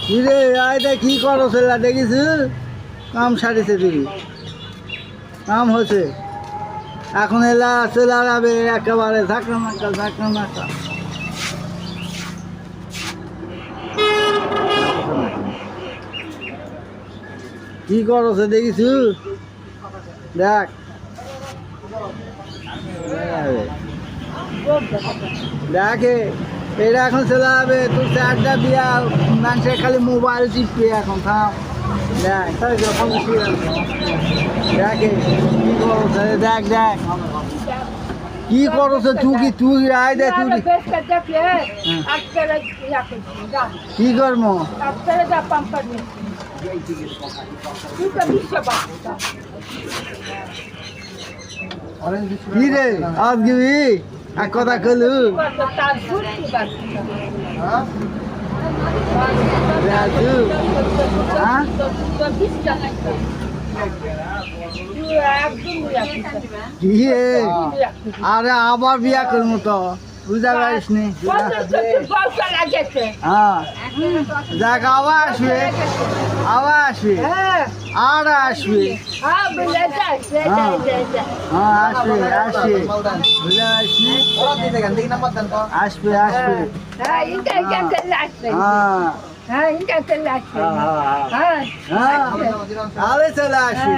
কিরে আয়দা কি করো ছেলা দেখিস কাম সারিছে তুমি কাম হয়েছে এখন এলা চলে যাবে একেবারে ধাক্কা নাকা কি করছে দেখিস দেখ দেখে এটা এখন চলে যাবে তোর চারটা বিয়া মানুষের খালি মোবাইল টিপবে এখন থাম দেখে কি করছে দেখ দেখ কি করছে তুই রায় দে তুই কি করবো কি রে আজকে এক কথা কলু আরে আবার বিয়া করবো তো বুঝা পারিস নি হ্যাঁ দেখ আবার আসবে আর আসবে আসবে বুঝা পারিস নি আসবে তাহলে চলে আসবে